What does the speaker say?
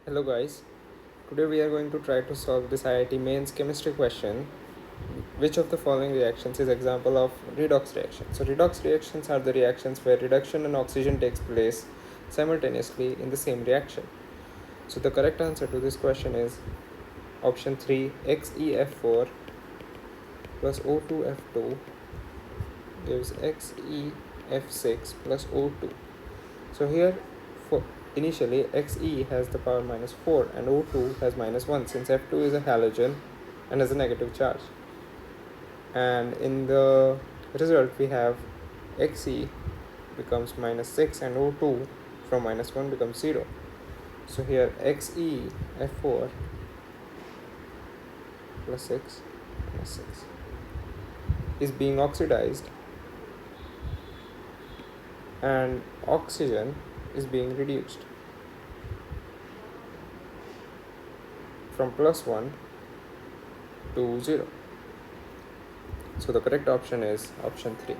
Hello guys, today we are going to try to solve this IIT mains chemistry question. Which of the following reactions is example of redox reaction? So redox reactions are the reactions where reduction in oxygen takes place simultaneously in the same reaction. So the correct answer to this question is option 3, XeF4 plus O2F2 gives XeF6 plus O2. So here for initially Xe has the power minus 4 and O2 has minus 1 since F2 is a halogen and has a negative charge. And in the result we have Xe becomes minus 6 and O2 from minus 1 becomes 0. So here Xe F4 plus 6 minus 6 is being oxidized and oxygen is being reduced from plus 1 to 0. So the correct option is option 3.